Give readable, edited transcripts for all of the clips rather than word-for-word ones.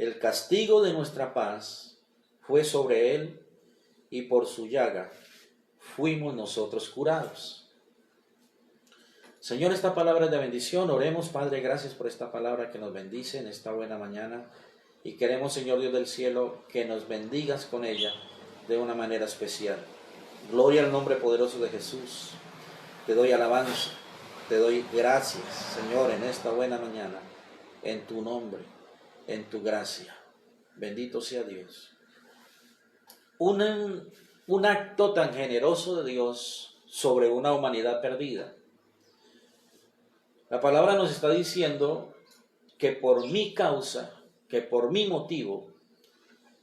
El castigo de nuestra paz fue sobre él y por su llaga fuimos nosotros curados. Señor, esta palabra es de bendición. Oremos, Padre, gracias por esta palabra que nos bendice en esta buena mañana. Y queremos, Señor Dios del cielo, que nos bendigas con ella de una manera especial. Gloria al nombre poderoso de Jesús. Te doy alabanza, te doy gracias, Señor, en esta buena mañana, en tu nombre, en tu gracia. Bendito sea Dios. Un acto tan generoso de Dios sobre una humanidad perdida. La palabra nos está diciendo que por mi causa, que por mi motivo,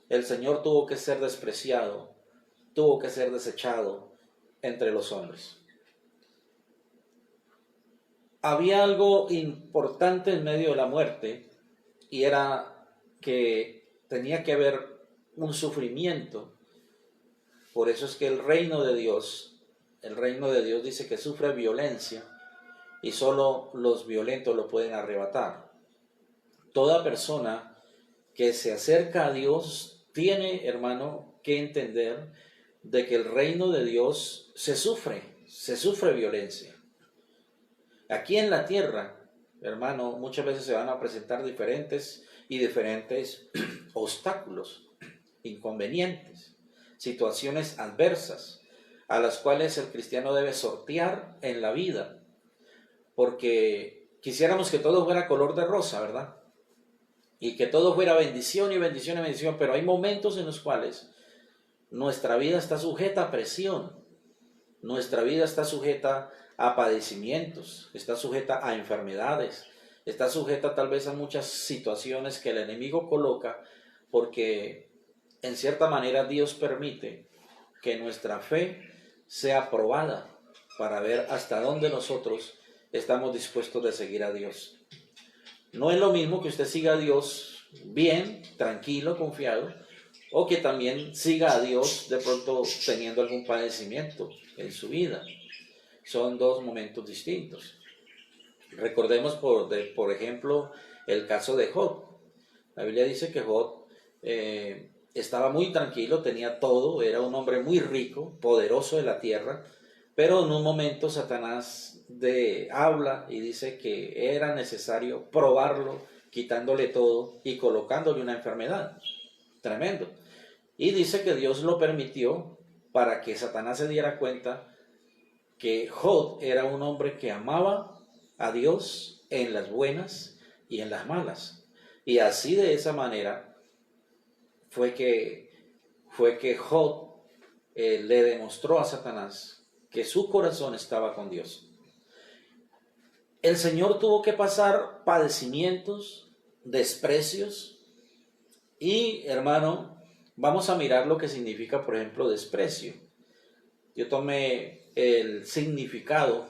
el Señor tuvo que ser despreciado, tuvo que ser desechado entre los hombres. Había algo importante en medio de la muerte, y era que tenía que haber un sufrimiento. Por eso es que el reino de Dios dice que sufre violencia, y solo los violentos lo pueden arrebatar. Toda persona que se acerca a Dios tiene, hermano, que entender de que el reino de Dios se sufre violencia. Aquí en la tierra, hermano, muchas veces se van a presentar diferentes obstáculos, inconvenientes, situaciones adversas, a las cuales el cristiano debe sortear en la vida. Porque quisiéramos que todo fuera color de rosa, ¿verdad? Y que todo fuera bendición y bendición y bendición, pero hay momentos en los cuales nuestra vida está sujeta a presión, nuestra vida está sujeta a padecimientos, está sujeta a enfermedades, está sujeta tal vez a muchas situaciones que el enemigo coloca, porque en cierta manera Dios permite que nuestra fe sea probada para ver hasta dónde nosotros estamos dispuestos de seguir a Dios. No es lo mismo que usted siga a Dios bien, tranquilo, confiado, o que también siga a Dios de pronto teniendo algún padecimiento en su vida. Son dos momentos distintos. Recordemos por ejemplo el caso de Job. La Biblia dice que Job estaba muy tranquilo, tenía todo, era un hombre muy rico, poderoso de la tierra, pero en un momento Satanás habla y dice que era necesario probarlo, quitándole todo y colocándole una enfermedad. Tremendo. Y dice que Dios lo permitió para que Satanás se diera cuenta que Job era un hombre que amaba a Dios en las buenas y en las malas. Y así, de esa manera fue que Job le demostró a Satanás que su corazón estaba con Dios. El Señor tuvo que pasar padecimientos, desprecios, y, hermano, vamos a mirar lo que significa, por ejemplo, desprecio. Yo tomé el significado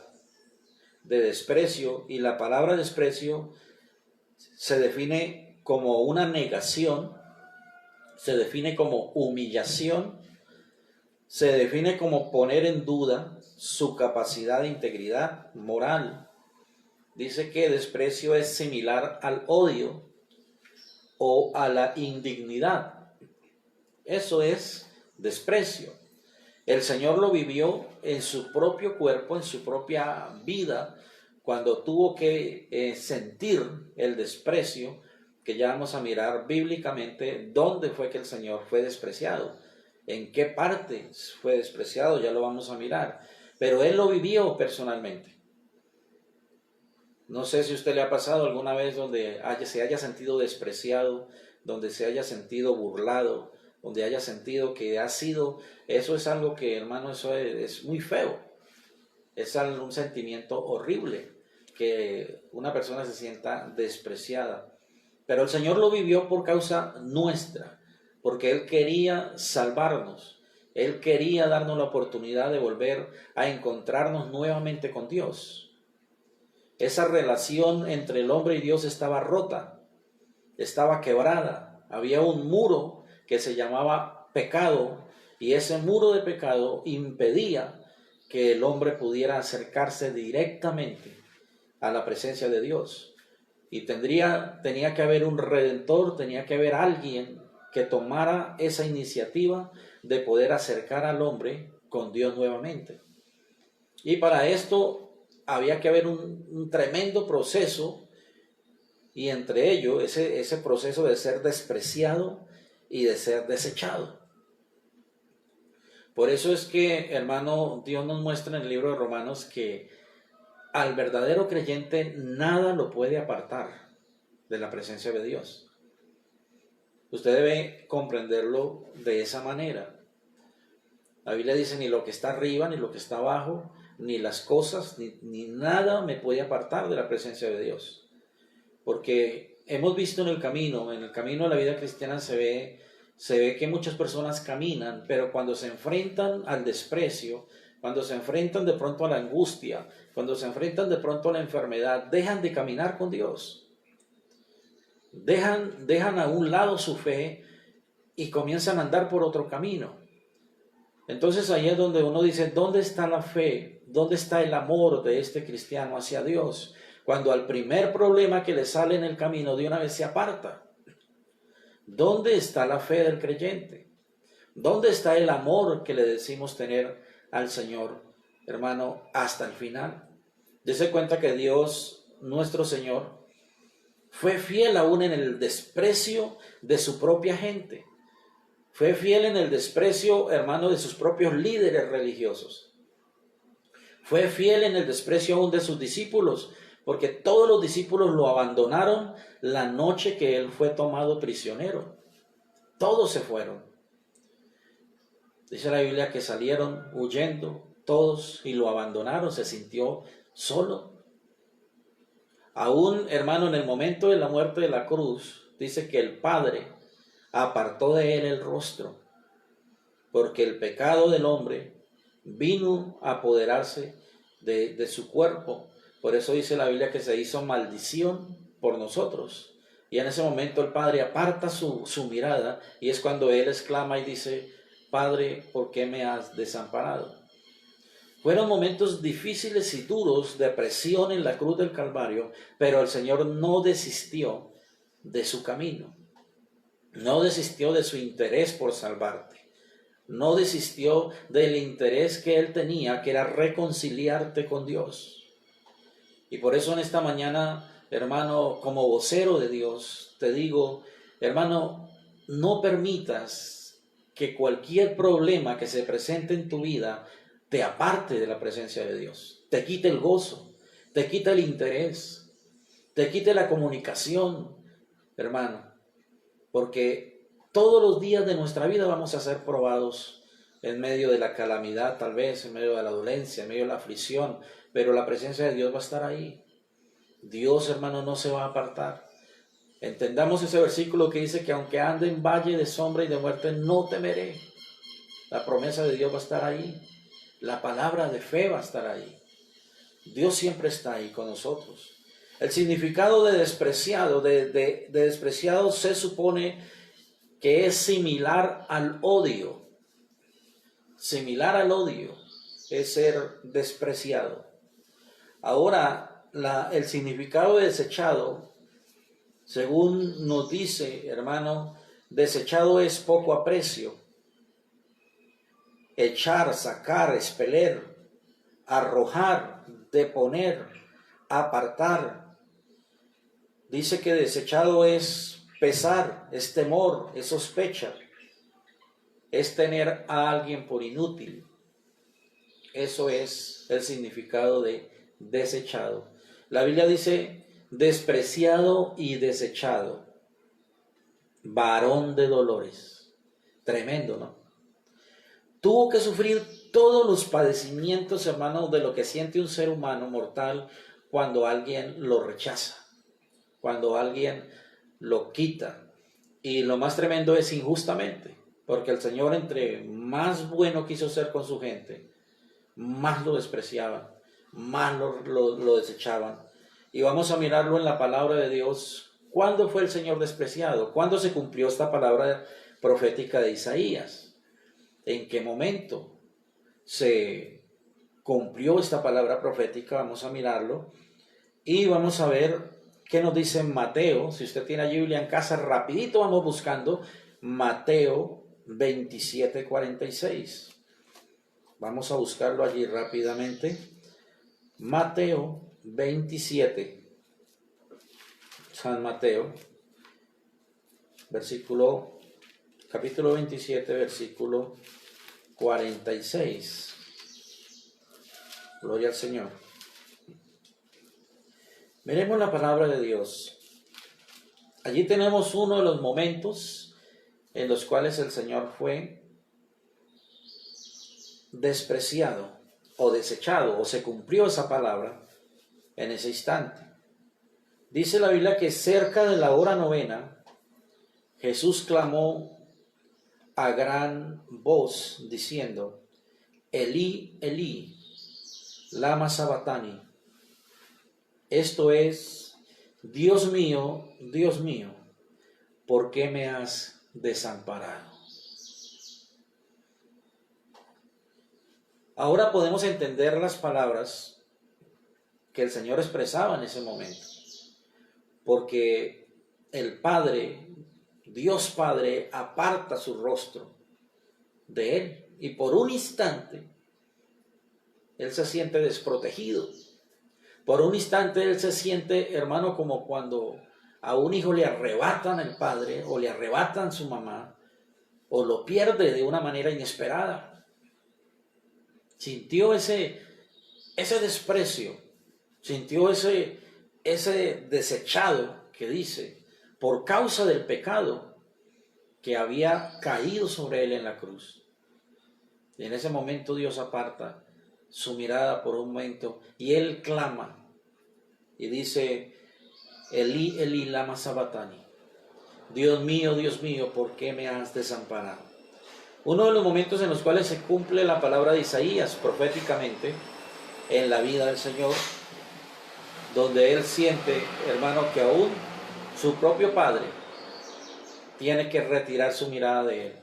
de desprecio, y la palabra desprecio se define como una negación, se define como humillación, se define como poner en duda su capacidad de integridad moral. Dice que desprecio es similar al odio o a la indignidad. Eso es desprecio. El Señor lo vivió en su propio cuerpo, en su propia vida, cuando tuvo que sentir el desprecio, que ya vamos a mirar bíblicamente dónde fue que el Señor fue despreciado. En qué parte fue despreciado, ya lo vamos a mirar. Pero Él lo vivió personalmente. No sé si a usted le ha pasado alguna vez donde se haya sentido despreciado, donde se haya sentido burlado, donde haya sentido que ha sido... Eso es algo que, hermano, eso es muy feo. Es un sentimiento horrible, que una persona se sienta despreciada. Pero el Señor lo vivió por causa nuestra, porque Él quería salvarnos. Él quería darnos la oportunidad de volver a encontrarnos nuevamente con Dios. Esa relación entre el hombre y Dios estaba rota, estaba quebrada. Había un muro que se llamaba pecado, y ese muro de pecado impedía que el hombre pudiera acercarse directamente a la presencia de Dios. Y tenía que haber un redentor, tenía que haber alguien que tomara esa iniciativa de poder acercar al hombre con Dios nuevamente. Y para esto había que haber un tremendo proceso, y entre ello ese proceso de ser despreciado y de ser desechado. Por eso es que, hermano, Dios nos muestra en el libro de Romanos que al verdadero creyente nada lo puede apartar de la presencia de Dios. Usted debe comprenderlo de esa manera. La Biblia dice: ni lo que está arriba, ni lo que está abajo, ni las cosas, ni nada me puede apartar de la presencia de Dios. Porque hemos visto en el camino de la vida cristiana se ve que muchas personas caminan, pero cuando se enfrentan al desprecio, cuando se enfrentan de pronto a la angustia, cuando se enfrentan de pronto a la enfermedad, dejan de caminar con Dios. Dejan a un lado su fe y comienzan a andar por otro camino. Entonces ahí es donde uno dice: ¿dónde está la fe? ¿Dónde está el amor de este cristiano hacia Dios? Cuando al primer problema que le sale en el camino de una vez se aparta. ¿Dónde está la fe del creyente? ¿Dónde está el amor que le decimos tener al Señor, hermano, hasta el final? Dese cuenta que Dios, nuestro Señor, fue fiel aún en el desprecio de su propia gente. Fue fiel en el desprecio, hermano, de sus propios líderes religiosos. Fue fiel en el desprecio aún de sus discípulos, porque todos los discípulos lo abandonaron la noche que él fue tomado prisionero. Todos se fueron. Dice la Biblia que salieron huyendo todos y lo abandonaron, se sintió solo. Aún, hermano, en el momento de la muerte de la cruz, dice que el Padre apartó de él el rostro, porque el pecado del hombre vino a apoderarse de su cuerpo. Por eso dice la Biblia que se hizo maldición por nosotros. Y en ese momento el Padre aparta su mirada, y es cuando él exclama y dice: Padre, ¿por qué me has desamparado? Fueron momentos difíciles y duros de presión en la cruz del Calvario, pero el Señor no desistió de su camino. No desistió de su interés por salvarte. No desistió del interés que él tenía, que era reconciliarte con Dios. Y por eso en esta mañana, hermano, como vocero de Dios, te digo, hermano, no permitas que cualquier problema que se presente en tu vida te aparte de la presencia de Dios, te quite el gozo, te quite el interés, te quite la comunicación, hermano, porque todos los días de nuestra vida vamos a ser probados en medio de la calamidad, tal vez en medio de la dolencia, en medio de la aflicción, pero la presencia de Dios va a estar ahí. Dios, hermano, no se va a apartar. Entendamos ese versículo que dice que aunque ande en valle de sombra y de muerte, no temeré. La promesa de Dios va a estar ahí. La palabra de fe va a estar ahí. Dios siempre está ahí con nosotros. El significado de despreciado, de despreciado se supone que es similar al odio. Similar al odio es ser despreciado. Ahora, el significado de desechado, según nos dice, hermano, desechado es poco aprecio. Echar, sacar, expeler, arrojar, deponer, apartar. Dice que desechado es pesar, es temor, es sospecha, es tener a alguien por inútil. Eso es el significado de desechado. La Biblia dice despreciado y desechado, varón de dolores. Tremendo, ¿no? Tuvo que sufrir todos los padecimientos, hermanos, de lo que siente un ser humano mortal cuando alguien lo rechaza, cuando alguien lo quita. Y lo más tremendo es injustamente, porque el Señor, entre más bueno quiso ser con su gente, más lo despreciaban, más lo desechaban. Y vamos a mirarlo en la palabra de Dios. ¿Cuándo fue el Señor despreciado? ¿Cuándo se cumplió esta palabra profética de Isaías? ¿En qué momento se cumplió esta palabra profética? Vamos a mirarlo y vamos a ver ¿Qué nos dice Mateo? Si usted tiene la Biblia en casa, rapidito vamos buscando Mateo 27:46. Vamos a buscarlo allí rápidamente. Mateo 27. San Mateo, capítulo 27, versículo 46. Gloria al Señor. Miremos la palabra de Dios. Allí tenemos uno de los momentos en los cuales el Señor fue despreciado o desechado, o se cumplió esa palabra en ese instante. Dice la Biblia que cerca de la hora novena, Jesús clamó a gran voz diciendo: Elí, Elí, lama sabactani. Esto es: Dios mío, ¿por qué me has desamparado? Ahora podemos entender las palabras que el Señor expresaba en ese momento, porque el Padre, Dios Padre, aparta su rostro de él, y por un instante él se siente desprotegido. Por un instante él se siente, hermano, como cuando a un hijo le arrebatan el padre o le arrebatan su mamá, o lo pierde de una manera inesperada. Sintió ese desprecio, sintió ese desechado que dice, por causa del pecado que había caído sobre él en la cruz. Y en ese momento Dios aparta su mirada por un momento y él clama y dice: Elí, Elí, lama sabactani. Dios mío, ¿por qué me has desamparado? Uno de los momentos en los cuales se cumple la palabra de Isaías proféticamente en la vida del Señor, donde él siente, hermano, que aún su propio Padre tiene que retirar su mirada de él.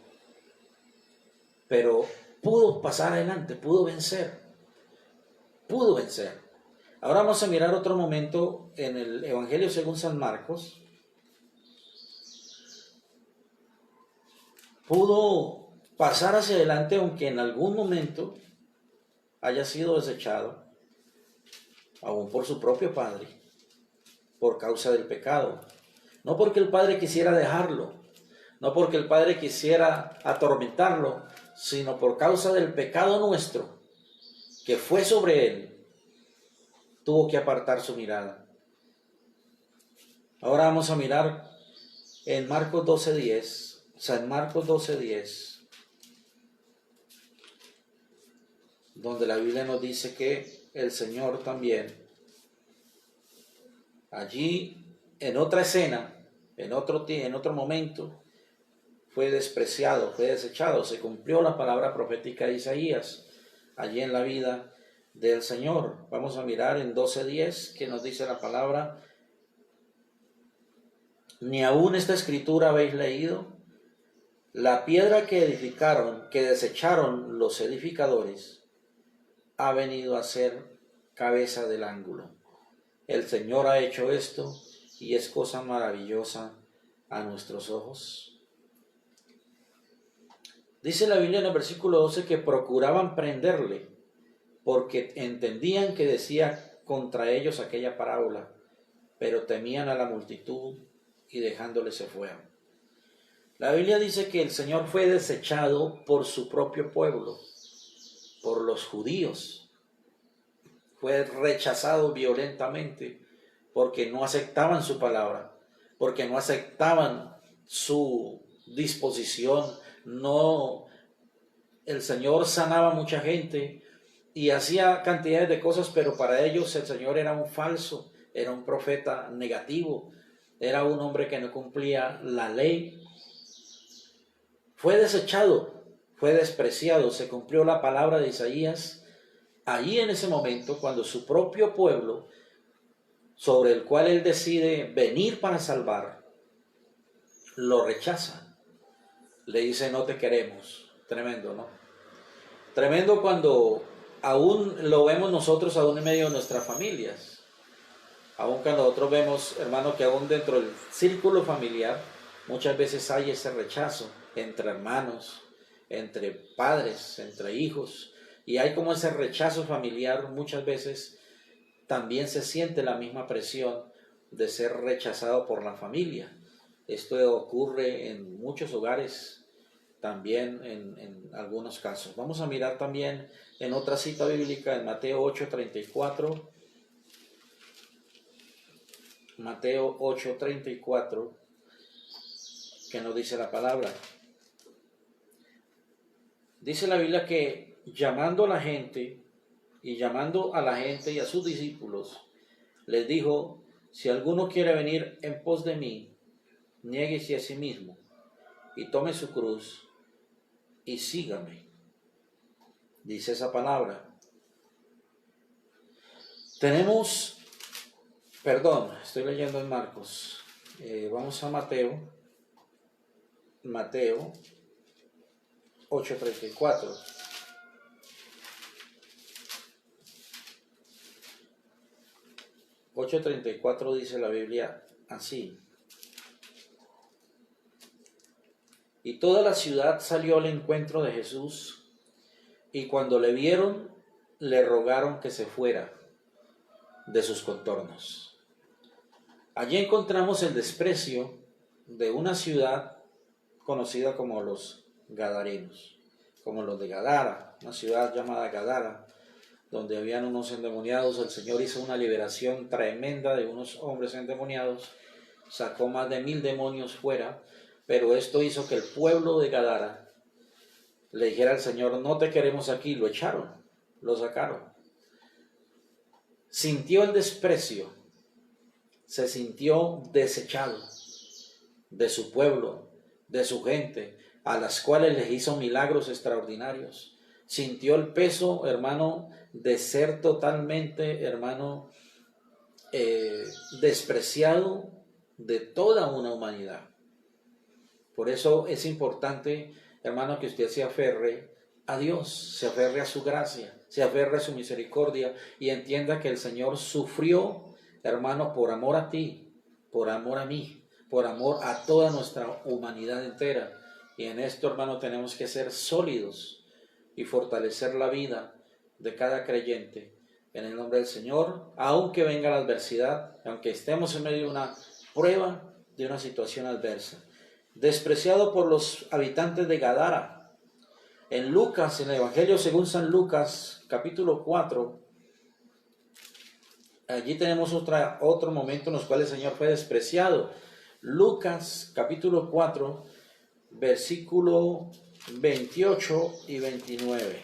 Pero pudo pasar adelante, pudo vencer. Ahora vamos a mirar otro momento en el Evangelio según San Marcos. Pudo pasar hacia adelante, aunque en algún momento haya sido desechado, aún por su propio Padre, por causa del pecado. No porque el Padre quisiera dejarlo, no porque el Padre quisiera atormentarlo, sino por causa del pecado nuestro que fue sobre él, tuvo que apartar su mirada. Ahora vamos a mirar en Marcos 12:10, San Marcos 12:10, donde la Biblia nos dice que el Señor también, allí en otra escena, en otro momento, fue despreciado, fue desechado. Se cumplió la palabra profética de Isaías allí en la vida del Señor. Vamos a mirar en 12:10 que nos dice la palabra: ni aún esta escritura habéis leído. La piedra que desecharon los edificadores, ha venido a ser cabeza del ángulo. El Señor ha hecho esto y es cosa maravillosa a nuestros ojos. Dice la Biblia en el versículo 12 que procuraban prenderle porque entendían que decía contra ellos aquella parábola, pero temían a la multitud y dejándole se fueron. La Biblia dice que el Señor fue desechado por su propio pueblo, por los judíos. Fue rechazado violentamente porque no aceptaban su palabra, porque no aceptaban su disposición. El Señor sanaba a mucha gente y hacía cantidades de cosas, pero para ellos el Señor era un falso, era un profeta negativo, era un hombre que no cumplía la ley. Fue desechado, fue despreciado. Se cumplió la palabra de Isaías allí en ese momento, cuando su propio pueblo, sobre el cual él decide venir para salvar, lo rechaza. Le dice: no te queremos. Tremendo, ¿no? Tremendo cuando aún lo vemos nosotros, aún en medio de nuestras familias. Aún cuando nosotros vemos, hermano, que aún dentro del círculo familiar muchas veces hay ese rechazo entre hermanos, entre padres, entre hijos, y hay como ese rechazo familiar. Muchas veces también se siente la misma presión de ser rechazado por la familia. Esto ocurre en muchos hogares, también en algunos casos. Vamos a mirar también en otra cita bíblica, en Mateo 8:34. Mateo 8:34, que nos dice la palabra. Dice la Biblia que llamando a la gente y a sus discípulos, les dijo: si alguno quiere venir en pos de mí, niéguese a sí mismo y tome su cruz y sígame. Dice esa palabra. Estoy leyendo en Marcos. Vamos a Mateo 8:34. Dice la Biblia así: y toda la ciudad salió al encuentro de Jesús, y cuando le vieron, le rogaron que se fuera de sus contornos. Allí encontramos el desprecio de una ciudad conocida como los Gadarenos, como los de Gadara, una ciudad llamada Gadara, donde habían unos endemoniados. El Señor hizo una liberación tremenda de unos hombres endemoniados, sacó más de 1000 demonios fuera, pero esto hizo que el pueblo de Gadara le dijera al Señor: no te queremos aquí. Lo echaron, lo sacaron. Sintió el desprecio, se sintió desechado de su pueblo, de su gente, a las cuales les hizo milagros extraordinarios. Sintió el peso, hermano, de ser totalmente, hermano, despreciado de toda una humanidad. Por eso es importante, hermano, que usted se aferre a Dios, se aferre a su gracia, se aferre a su misericordia y entienda que el Señor sufrió, hermano, por amor a ti, por amor a mí, por amor a toda nuestra humanidad entera. Y en esto, hermano, tenemos que ser sólidos y fortalecer la vida de cada creyente en el nombre del Señor, aunque venga la adversidad, aunque estemos en medio de una prueba, de una situación adversa. Despreciado por los habitantes de Gadara. En Lucas, en el Evangelio según San Lucas, capítulo 4, allí tenemos otro momento en el cual el Señor fue despreciado. Lucas, capítulo 4, versículo 28 y 29.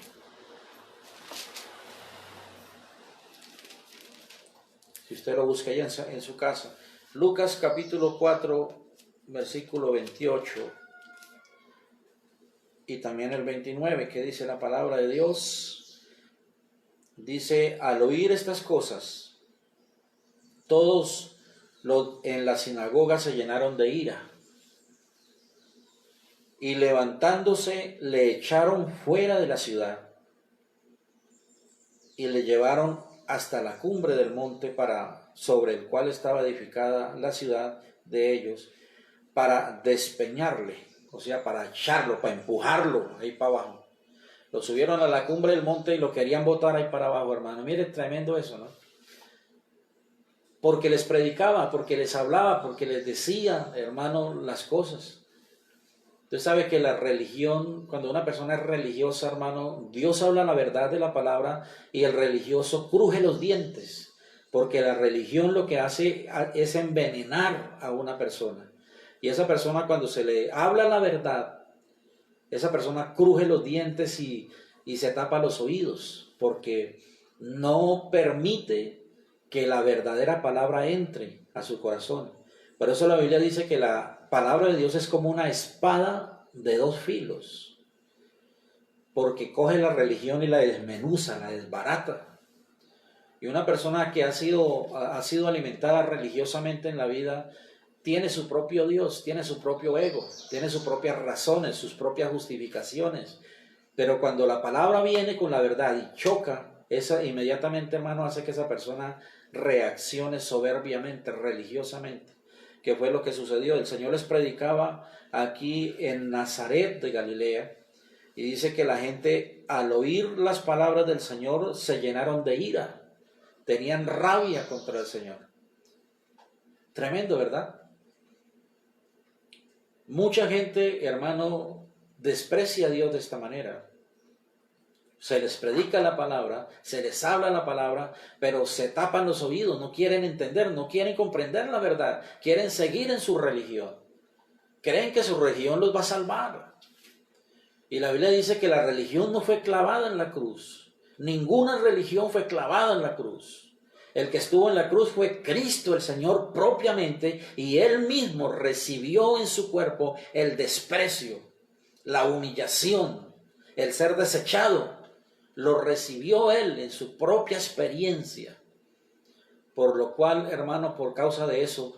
Si usted lo busca allá en su casa. Lucas, capítulo 4, versículo 28 y también el 29, que dice la palabra de Dios. Dice: al oír estas cosas, todos en la sinagoga se llenaron de ira, y levantándose le echaron fuera de la ciudad y le llevaron hasta la cumbre del monte sobre el cual estaba edificada la ciudad de ellos, para despeñarle, o sea, para echarlo, para empujarlo ahí para abajo. Lo subieron a la cumbre del monte y lo querían botar ahí para abajo, hermano. Mire, tremendo eso, ¿no? Porque les predicaba, porque les hablaba, porque les decía, hermano, las cosas. Usted sabe que la religión, cuando una persona es religiosa, hermano, Dios habla la verdad de la palabra y el religioso cruje los dientes, porque la religión lo que hace es envenenar a una persona. Y esa persona, cuando se le habla la verdad, esa persona cruje los dientes y se tapa los oídos, porque no permite que la verdadera palabra entre a su corazón. Por eso la Biblia dice que la palabra de Dios es como una espada de 2 filos, porque coge la religión y la desmenuza, la desbarata. Y una persona que ha sido alimentada religiosamente en la vida tiene su propio Dios, tiene su propio ego, tiene sus propias razones, sus propias justificaciones. Pero cuando la palabra viene con la verdad y choca, esa inmediatamente, hermano, hace que esa persona reaccione soberbiamente, religiosamente, que fue lo que sucedió. El Señor les predicaba aquí en Nazaret de Galilea, y dice que la gente, al oír las palabras del Señor, se llenaron de ira, tenían rabia contra el Señor. Tremendo, ¿verdad? Mucha gente, hermano, desprecia a Dios de esta manera. Se les predica la palabra, se les habla la palabra, pero se tapan los oídos, no quieren entender, no quieren comprender la verdad, quieren seguir en su religión. Creen que su religión los va a salvar. Y la Biblia dice que la religión no fue clavada en la cruz. Ninguna religión fue clavada en la cruz. El que estuvo en la cruz fue Cristo el Señor propiamente, y Él mismo recibió en su cuerpo el desprecio, la humillación, el ser desechado. Lo recibió Él en su propia experiencia. Por lo cual, hermano, por causa de eso,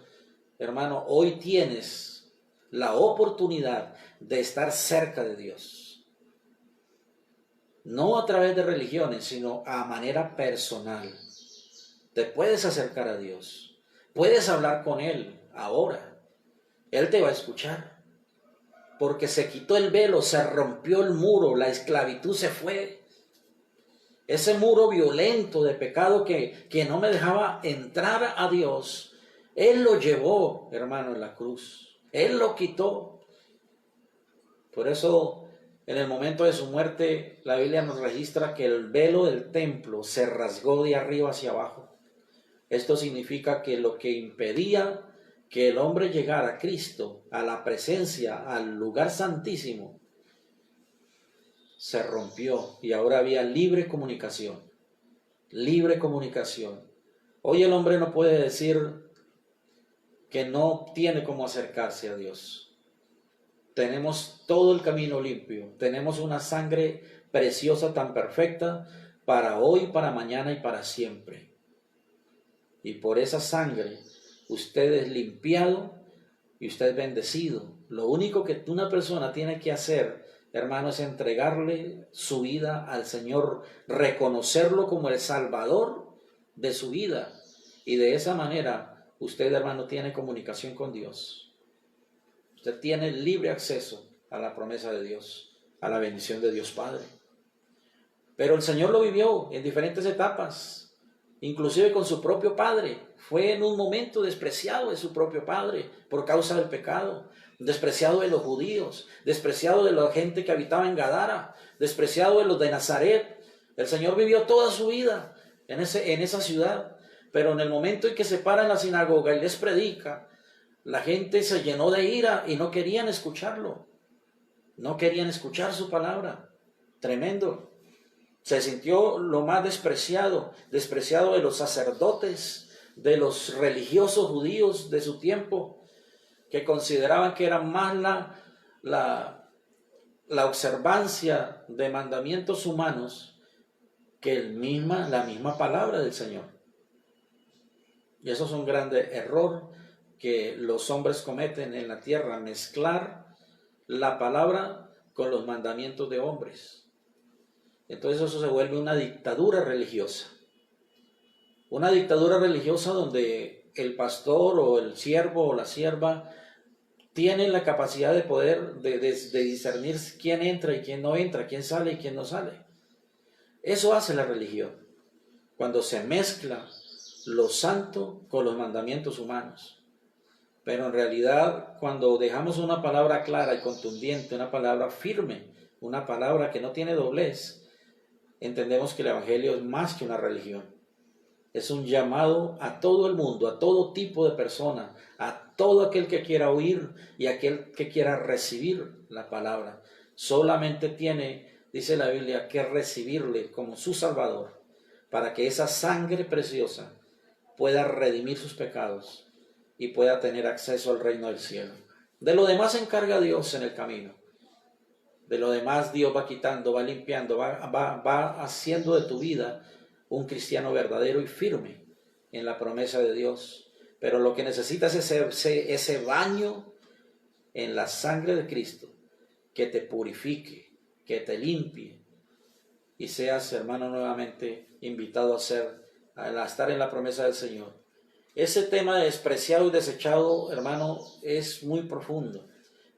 hermano, hoy tienes la oportunidad de estar cerca de Dios. No a través de religiones, sino a manera personal. Te puedes acercar a Dios, puedes hablar con Él ahora. Él te va a escuchar, porque se quitó el velo, se rompió el muro, la esclavitud se fue. Ese muro violento de pecado que no me dejaba entrar a Dios, Él lo llevó, hermano, en la cruz. Él lo quitó. Por eso, en el momento de su muerte, la Biblia nos registra que el velo del templo se rasgó de arriba hacia abajo. Esto significa que lo que impedía que el hombre llegara a Cristo, a la presencia, al lugar santísimo, se rompió y ahora había libre comunicación. Libre comunicación. Hoy el hombre no puede decir que no tiene cómo acercarse a Dios. Tenemos todo el camino limpio. Tenemos una sangre preciosa tan perfecta para hoy, para mañana y para siempre. Y por esa sangre usted es limpiado y usted es bendecido. Lo único que una persona tiene que hacer, hermano, es entregarle su vida al Señor, reconocerlo como el Salvador de su vida. Y de esa manera usted, hermano, tiene comunicación con Dios. Usted tiene libre acceso a la promesa de Dios, a la bendición de Dios Padre. Pero el Señor lo vivió en diferentes etapas. Inclusive con su propio padre, fue en un momento despreciado de su propio padre por causa del pecado, despreciado de los judíos, despreciado de la gente que habitaba en Gadara, despreciado de los de Nazaret. El Señor vivió toda su vida en esa ciudad, pero en el momento en que se para en la sinagoga y les predica, la gente se llenó de ira y no querían escucharlo, no querían escuchar su palabra. Tremendo. Se sintió lo más despreciado de los sacerdotes, de los religiosos judíos de su tiempo, que consideraban que era más la observancia de mandamientos humanos que la misma palabra del Señor. Y eso es un grande error que los hombres cometen en la tierra, mezclar la palabra con los mandamientos de hombres. Entonces eso se vuelve una dictadura religiosa. Una dictadura religiosa donde el pastor o el siervo o la sierva tienen la capacidad de poder de discernir quién entra y quién no entra, quién sale y quién no sale. Eso hace la religión, cuando se mezcla lo santo con los mandamientos humanos. Pero en realidad, cuando dejamos una palabra clara y contundente, una palabra firme, una palabra que no tiene doblez, entendemos que el Evangelio es más que una religión. Es un llamado a todo el mundo, a todo tipo de persona, a todo aquel que quiera oír y aquel que quiera recibir la palabra. Solamente tiene, dice la Biblia, que recibirle como su Salvador, para que esa sangre preciosa pueda redimir sus pecados y pueda tener acceso al reino del cielo. De lo demás se encarga Dios en el camino. De lo demás Dios va quitando, va limpiando, va haciendo de tu vida un cristiano verdadero y firme en la promesa de Dios. Pero lo que necesitas es ese baño en la sangre de Cristo, que te purifique, que te limpie y seas, hermano, nuevamente invitado a ser al estar en la promesa del Señor. Ese tema de despreciado y desechado, hermano, es muy profundo,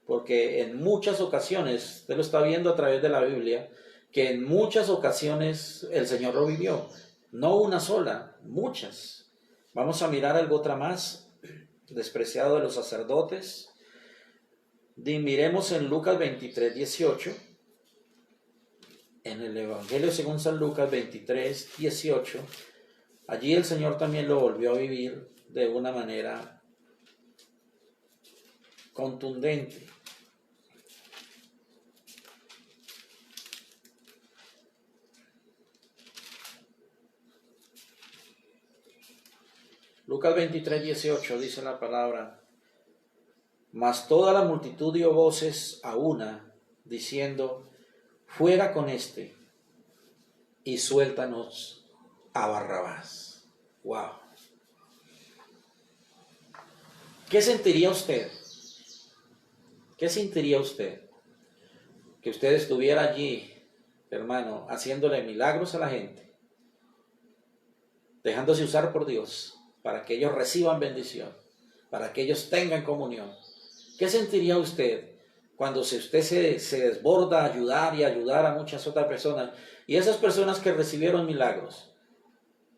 porque en muchas ocasiones, usted lo está viendo a través de la Biblia, que en muchas ocasiones el Señor lo vivió, no una sola, muchas. Vamos a mirar algo otra más, despreciado de los sacerdotes. Miremos en Lucas 23, 18, en el Evangelio según San Lucas 23, 18, allí el Señor también lo volvió a vivir de una manera contundente. Lucas 23, 18 dice la palabra: mas toda la multitud dio voces a una, diciendo: fuera con éste, y suéltanos a Barrabás. Wow. ¿Qué sentiría usted? ¿Qué sentiría usted? Que usted estuviera allí, hermano, haciéndole milagros a la gente, dejándose usar por Dios, para que ellos reciban bendición, para que ellos tengan comunión. ¿Qué sentiría usted cuando usted se desborda a ayudar y ayudar a muchas otras personas? Y esas personas que recibieron milagros,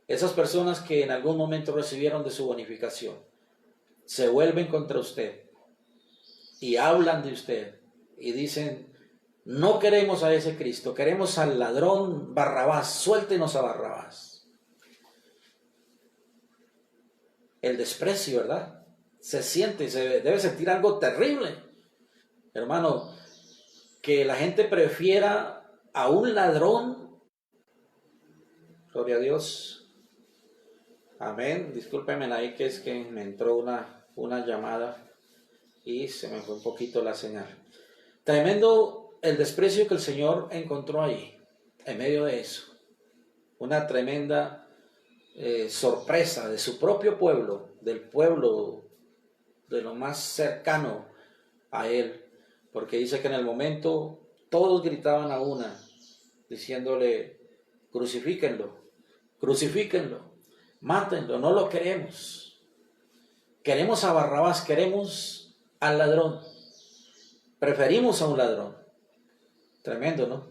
esas personas que en algún momento recibieron de su bonificación, se vuelven contra usted y hablan de usted y dicen: no queremos a ese Cristo, queremos al ladrón Barrabás, suéltenos a Barrabás. El desprecio, ¿verdad? Se siente, se debe sentir algo terrible, hermano, que la gente prefiera a un ladrón. Gloria a Dios. Amén. Discúlpenme ahí, que es que me entró una llamada y se me fue un poquito la señal. Tremendo el desprecio que el Señor encontró ahí, en medio de eso. Una tremenda sorpresa de su propio pueblo, del pueblo de lo más cercano a él, porque dice que en el momento todos gritaban a una, diciéndole: crucifíquenlo, crucifíquenlo, mátenlo, no lo queremos. Queremos a Barrabás, queremos al ladrón, preferimos a un ladrón. Tremendo, ¿no?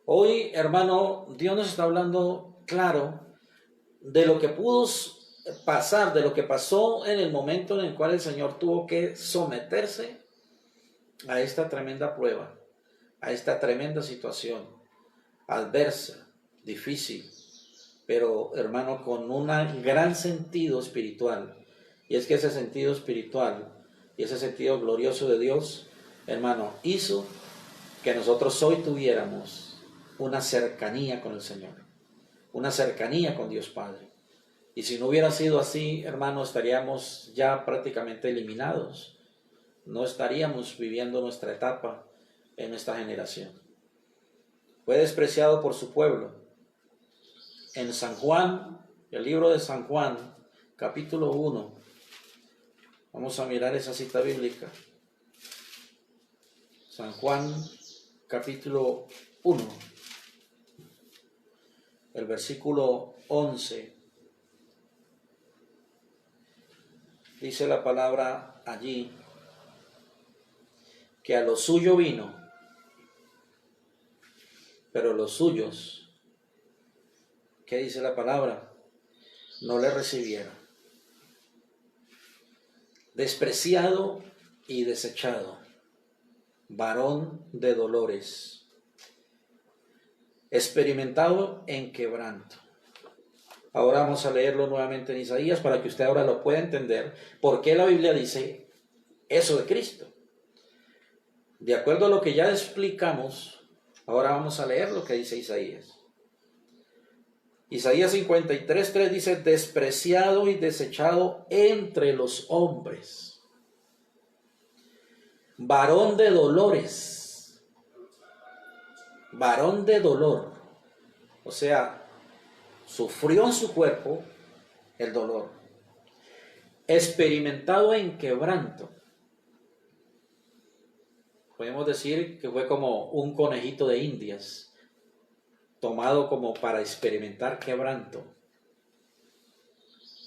Hoy, hermano, Dios nos está hablando claro de lo que pudo pasar, de lo que pasó en el momento en el cual el Señor tuvo que someterse a esta tremenda prueba, a esta tremenda situación adversa, difícil, pero, hermano, con un gran sentido espiritual. Y es que ese sentido espiritual y ese sentido glorioso de Dios, hermano, hizo que nosotros hoy tuviéramos una cercanía con el Señor, una cercanía con Dios Padre. Y si no hubiera sido así, hermano, estaríamos ya prácticamente eliminados. No estaríamos viviendo nuestra etapa en esta generación. Fue despreciado por su pueblo. En San Juan, el libro de San Juan, capítulo 1, vamos a mirar esa cita bíblica. San Juan, capítulo 1, el versículo 11. Dice la palabra allí que a lo suyo vino, pero los suyos, ¿qué dice la palabra? No le recibieron. Despreciado y desechado, varón de dolores, experimentado en quebranto. Ahora vamos a leerlo nuevamente en Isaías para que usted ahora lo pueda entender por qué la Biblia dice eso de Cristo. De acuerdo a lo que ya explicamos, ahora vamos a leer lo que dice Isaías. Isaías 53:3 dice: despreciado y desechado entre los hombres, varón de dolores, varón de dolor, o sea, sufrió en su cuerpo el dolor, experimentado en quebranto. Podemos decir que fue como un conejito de Indias, tomado como para experimentar quebranto.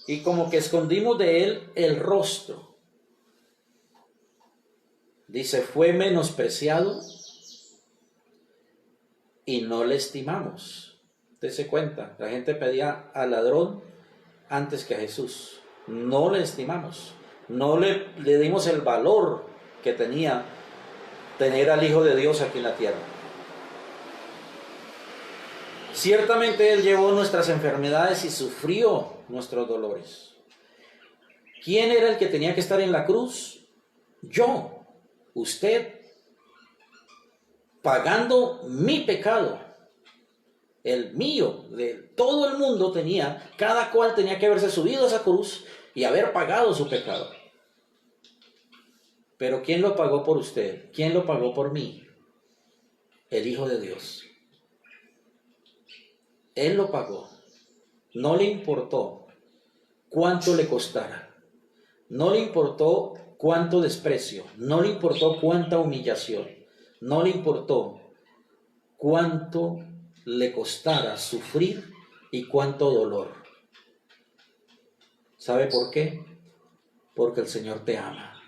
y como que escondimos de él el rostro. Dice, fue menospreciado y no le estimamos. Dese cuenta, la gente pedía al ladrón antes que a Jesús. No le estimamos, no le dimos el valor que tenía tener al Hijo de Dios aquí en la tierra. Ciertamente Él llevó nuestras enfermedades y sufrió nuestros dolores. ¿Quién era el que tenía que estar en la cruz? Yo, usted, pagando mi pecado, el mío, de todo el mundo tenía, cada cual tenía que haberse subido a esa cruz y haber pagado su pecado. Pero ¿quién lo pagó por usted? ¿Quién lo pagó por mí? El Hijo de Dios. Él lo pagó. No le importó cuánto le costara. No le importó cuánto desprecio. No le importó cuánta humillación. No le importó cuánto le costara sufrir y cuánto dolor. ¿Sabe por qué? Porque el Señor te ama.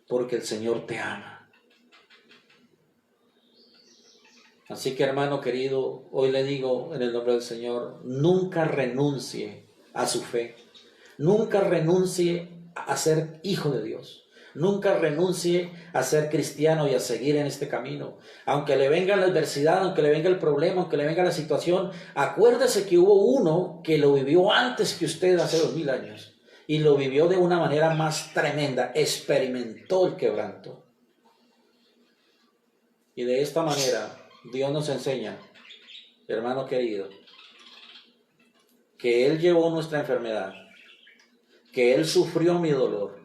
Porque el Señor te ama. Así que, hermano querido, hoy le digo en el nombre del Señor, nunca renuncie a su fe. Nunca renuncie a ser hijo de Dios. Nunca renuncie a ser cristiano y a seguir en este camino. Aunque le venga la adversidad, aunque le venga el problema, aunque le venga la situación, acuérdese que hubo uno que lo vivió antes que usted hace 2000 años. Y lo vivió de una manera más tremenda. Experimentó el quebranto. Y de esta manera Dios nos enseña, hermano querido, que Él llevó nuestra enfermedad, que Él sufrió mi dolor.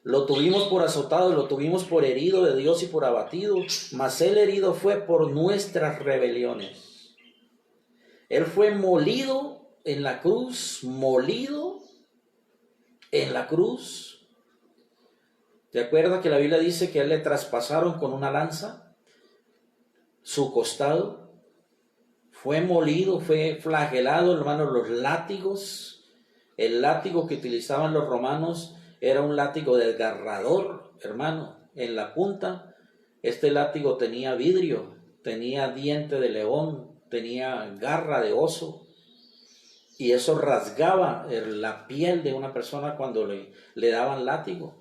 Lo tuvimos por azotado, lo tuvimos por herido de Dios y por abatido, mas Él herido fue por nuestras rebeliones. Él fue molido en la cruz, molido en la cruz. ¿Te acuerdas que la Biblia dice que a Él le traspasaron con una lanza su costado? Fue molido, fue flagelado, hermanos, los látigos. El látigo que utilizaban los romanos era un látigo desgarrador, hermano. En la punta, este látigo tenía vidrio, tenía diente de león, tenía garra de oso. Y eso rasgaba la piel de una persona cuando le daban látigo.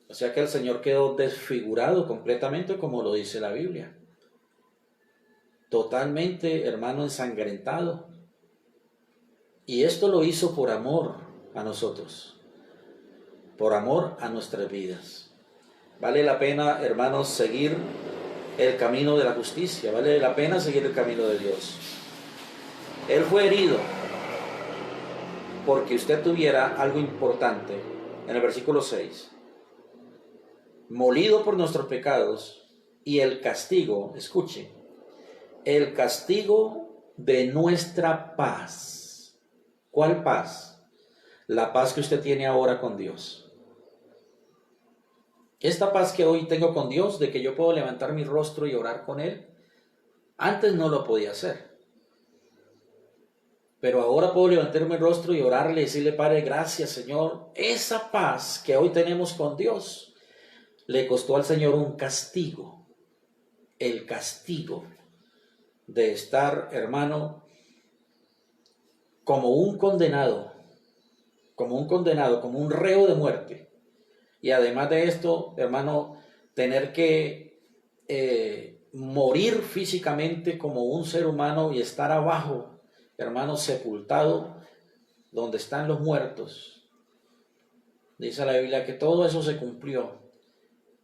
O sea que el Señor quedó desfigurado completamente, como lo dice la Biblia. Totalmente, hermano, ensangrentado. Y esto lo hizo por amor a nosotros, por amor a nuestras vidas. Vale la pena, hermanos, seguir el camino de la justicia, vale la pena seguir el camino de Dios. Él fue herido porque usted tuviera algo importante en el versículo 6. Molido por nuestros pecados y el castigo, escuche, el castigo de nuestra paz. ¿Cuál paz? La paz que usted tiene ahora con Dios. Esta paz que hoy tengo con Dios, de que yo puedo levantar mi rostro y orar con Él, antes no lo podía hacer. Pero ahora puedo levantar mi rostro y orarle y decirle, Padre, gracias, Señor. Esa paz que hoy tenemos con Dios le costó al Señor un castigo. El castigo de estar, hermano, como un condenado, como un reo de muerte. Y además de esto, hermano, tener que morir físicamente como un ser humano y estar abajo, hermano, sepultado, donde están los muertos. Dice la Biblia que todo eso se cumplió,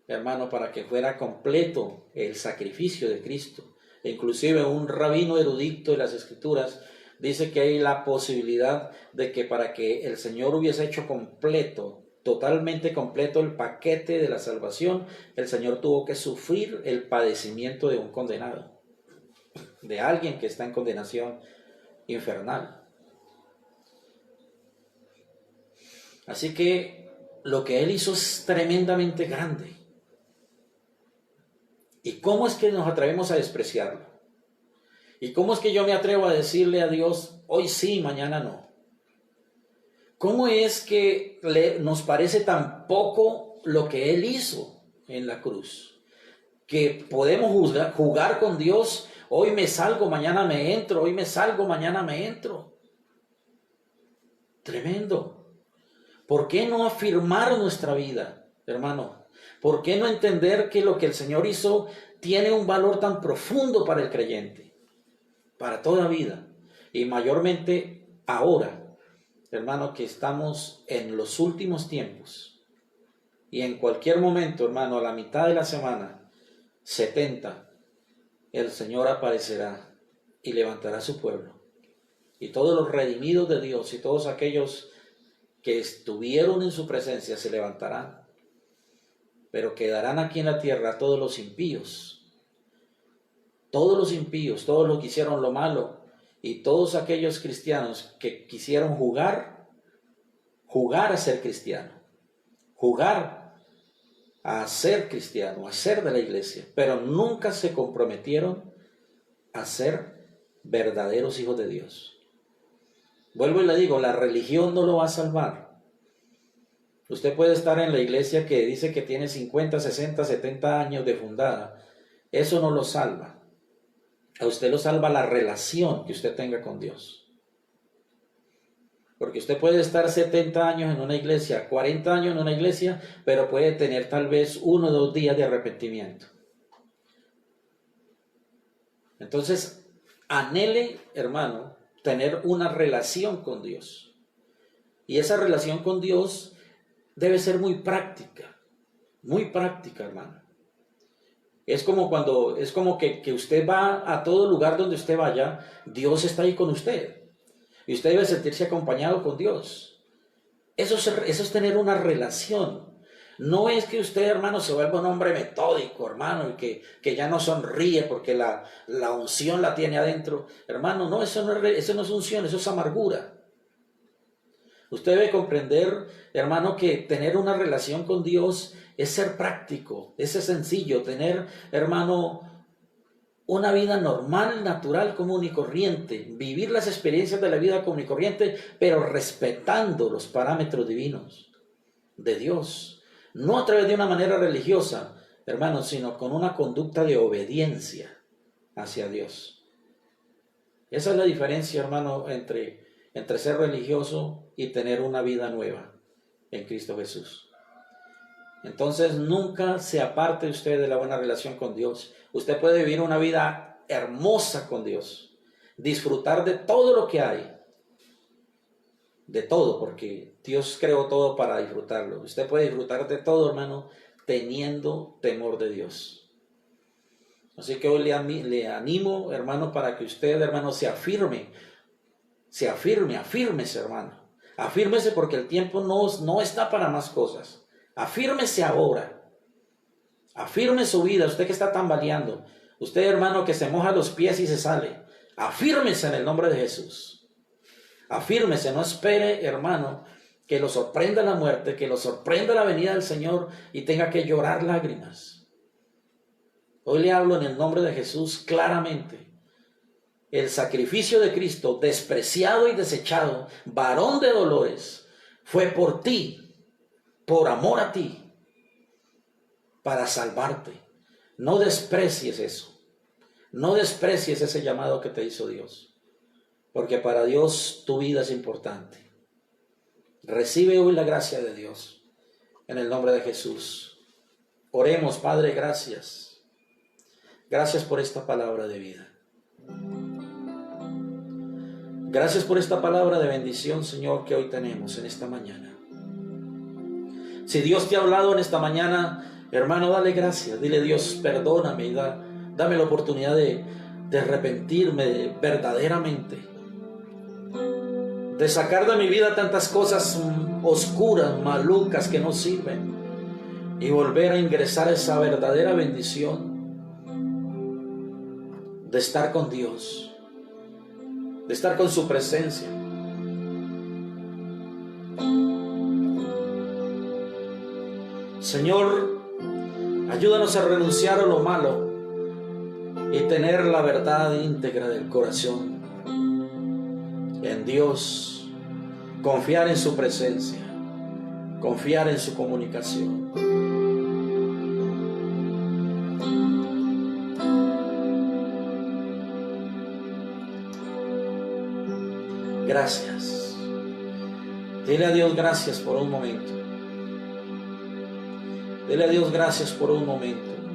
hermano, para que fuera completo el sacrificio de Cristo. E inclusive un rabino erudito de las Escrituras dice que hay la posibilidad de que para que el Señor hubiese hecho completo, totalmente completo el paquete de la salvación, el Señor tuvo que sufrir el padecimiento de un condenado, de alguien que está en condenación infernal. Así que lo que Él hizo es tremendamente grande. ¿Y cómo es que nos atrevemos a despreciarlo? ¿Y cómo es que yo me atrevo a decirle a Dios, hoy sí, mañana no? ¿Cómo es que nos parece tan poco lo que Él hizo en la cruz? Que podemos jugar con Dios, hoy me salgo, mañana me entro, hoy me salgo, mañana me entro. Tremendo. ¿Por qué no afirmar nuestra vida, hermano? ¿Por qué no entender que lo que el Señor hizo tiene un valor tan profundo para el creyente, para toda vida? Y mayormente ahora, hermano, que estamos en los últimos tiempos. Y en cualquier momento, hermano, a la mitad de la semana, 70, el Señor aparecerá y levantará su pueblo. Y todos los redimidos de Dios y todos aquellos que estuvieron en su presencia se levantarán. Pero quedarán aquí en la tierra todos los impíos. Todos los impíos, todos los que hicieron lo malo. Y todos aquellos cristianos que quisieron jugar a ser cristiano. Jugar a ser cristiano, a ser de la iglesia. Pero nunca se comprometieron a ser verdaderos hijos de Dios. Vuelvo y le digo, la religión no lo va a salvar. Usted puede estar en la iglesia que dice que tiene 50, 60, 70 años de fundada. Eso no lo salva. A usted lo salva la relación que usted tenga con Dios. Porque usted puede estar 70 años en una iglesia, 40 años en una iglesia, pero puede tener tal vez 1 o 2 días de arrepentimiento. Entonces, anhele, hermano, tener una relación con Dios. Y esa relación con Dios debe ser muy práctica, hermano. Es como que usted va a todo lugar donde usted vaya, Dios está ahí con usted. Y usted debe sentirse acompañado con Dios. Eso es tener una relación. No es que usted, hermano, se vuelva un hombre metódico, hermano, y que ya no sonríe porque la unción la tiene adentro. Hermano, no, eso no es unción, eso es amargura. Usted debe comprender, hermano, que tener una relación con Dios es ser práctico, es ser sencillo, tener, hermano, una vida normal, natural, común y corriente, vivir las experiencias de la vida común y corriente, pero respetando los parámetros divinos de Dios, no a través de una manera religiosa, hermano, sino con una conducta de obediencia hacia Dios. Esa es la diferencia, hermano, entre ser religioso y tener una vida nueva en Cristo Jesús. Entonces nunca se aparte usted de la buena relación con Dios. Usted puede vivir una vida hermosa con Dios, disfrutar de todo lo que hay, de todo, porque Dios creó todo para disfrutarlo. Usted puede disfrutar de todo, hermano, teniendo temor de Dios. Así que hoy le animo, hermano, para que usted, hermano, afírmese, hermano. Afírmese porque el tiempo no está para más cosas. Afírmese ahora. Afirme su vida, usted que está tambaleando. Usted, hermano, que se moja los pies y se sale. Afírmese en el nombre de Jesús. Afírmese, no espere, hermano, que lo sorprenda la muerte, que lo sorprenda la venida del Señor y tenga que llorar lágrimas. Hoy le hablo en el nombre de Jesús claramente. El sacrificio de Cristo, despreciado y desechado, varón de dolores, fue por ti, por amor a ti, para salvarte. No desprecies eso. No desprecies ese llamado que te hizo Dios. Porque para Dios tu vida es importante. Recibe hoy la gracia de Dios. En el nombre de Jesús. Oremos, Padre, gracias. Gracias por esta palabra de vida. Gracias por esta palabra de bendición, Señor, que hoy tenemos en esta mañana. Si Dios te ha hablado en esta mañana, hermano, dale gracias. Dile, Dios, perdóname y dame la oportunidad de arrepentirme verdaderamente. De sacar de mi vida tantas cosas oscuras, malucas, que no sirven. Y volver a ingresar a esa verdadera bendición de estar con Dios, de estar con su presencia. Señor, ayúdanos a renunciar a lo malo y tener la verdad íntegra del corazón en Dios, confiar en su presencia, confiar en su comunicación. Gracias. Dile a Dios gracias por un momento. Dile a Dios gracias por un momento.